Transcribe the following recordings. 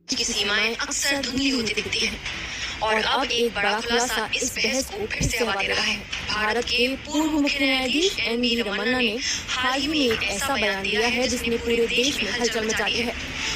की सीमाएं अक्सर धुंधली होती दिखती हैं और अब एक बड़ा खुलासा इस बहस को फिर से हवा दे रहा है। भारत के पूर्व मुख्य न्यायाधीश एन.वी. रमन्ना ने हाल ही में एक ऐसा बयान दिया है जिसने पूरे देश में हलचल मचा दी है।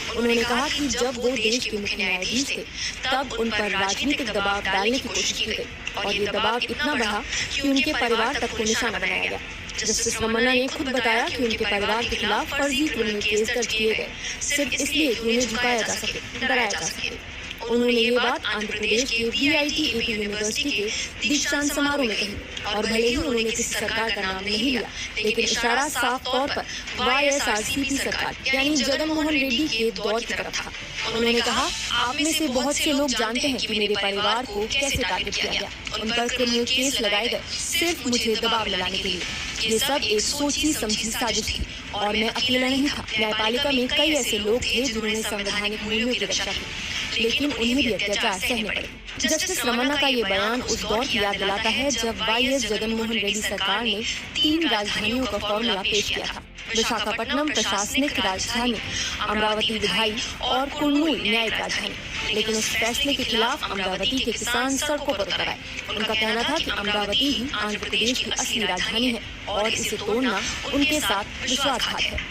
उन्होंने कहा कि जब वो देश के मुख्य न्यायाधीश थे तब उन पर राजनीतिक दबाव डालने की कोशिश की गई और ये दबाव इतना बढ़ा कि उनके परिवार तक को निशाना बनाया गया। जस्टिस रमन्ना ने खुद बताया कि उनके परिवार के खिलाफ फर्जी क्रिमिनल केस दर्ज किए गए सिर्फ इसलिए कि उन्हें झुकाया जा सके, डराया जा सके। उन्होंने ये बात आंध्र प्रदेश के VIT-AP यूनिवर्सिटी के दीक्षांत समारोह में कही और भले ही उन्होंने किसी सरकार का नाम नहीं लिया, लेकिन इशारा साफ तौर पर YSRCP सरकार यानी जगनमोहन रेड्डी के दौर की तरफ था। उन्होंने कहा, आप में से बहुत से लोग जानते हैं कि मेरे परिवार को कैसे टारगेट किया गया, उन पर क्रिमिनल केस लगाए गए सिर्फ मुझे दबाव में के लिए। ये सब एक सोची समझी साजिश थी और मैं अकेला नहीं था। न्यायपालिका में कई ऐसे लोग थे जिन्होंने संवैधानिक मूल्यों की रक्षा की, लेकिन उन्हें भी अत्याचार सहने पड़े। जस्टिस रमन्ना का ये बयान उस दौर की याद दिलाता है जब YS जगनमोहन रेड्डी सरकार ने 3 राजधानियों का फॉर्मूला पेश किया था। विशाखापट्टनम प्रशासनिक राजधानी, अमरावती विधायी और कुर्नूल न्यायिक राजधानी। लेकिन उस फैसले के खिलाफ अमरावती के किसान सड़कों पर उतर आए। उनका कहना था कि अमरावती ही आंध्र प्रदेश की असली राजधानी है और इसे तोड़ना उनके साथ विश्वासघात है।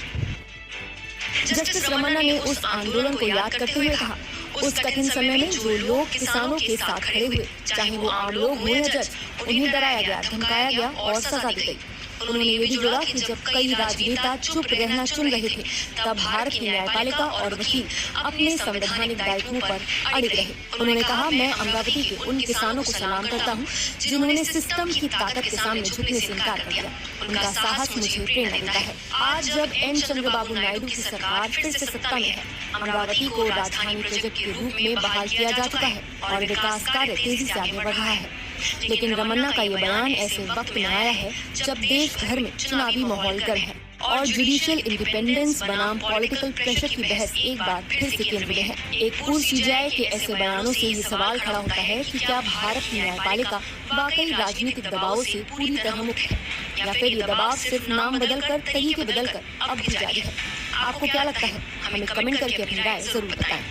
जस्टिस रमन्ना ने उस आंदोलन को याद करते हुए कहा, उस कठिन समय में जो लोग किसानों के साथ खड़े हुए, चाहे वो आम लोग हों या जज, उन्हें डराया गया, धमकाया गया और सजा दी गई। उन्होंने ये भी जोड़ा कि जब कई राजनेता चुप रहना चुन रहे थे, तब भारत की न्यायपालिका और वकील अपने संवैधानिक दायित्वों पर अड़िग रहे। उन्होंने कहा, मैं अमरावती के उन किसानों को सलाम करता हूँ जिन्होंने सिस्टम की ताकत के सामने झुकने से इनकार कर दिया। उनका साहस मुझे प्रेरणा देता है। आज जब एन. चंद्रबाबू नायडू की सरकार फिर से सत्ता में है, अमरावती को राजधानी प्रोजेक्ट के रूप में बहाल किया जा चुका है और विकास कार्य तेजी से आगे बढ़ रहा है। लेकिन रमन्ना का ये बयान ऐसे वक्त में आया है जब देश भर में चुनावी माहौल गर्म है और जुडिशियल इंडिपेंडेंस बनाम पॉलिटिकल प्रेशर की बहस एक बार फिर से केंद्र में है। एक पूर्व CJI के ऐसे बयानों से ये सवाल खड़ा होता है कि क्या भारत की न्यायपालिका वाकई राजनीतिक दबाव से पूरी तरह मुक्त है या फिर ये दबाव सिर्फ नाम बदलकर, तरीके बदलकर अब भी जारी है। आपको क्या लगता है? हमें कमेंट करके अपनी राय जरूर बताएं।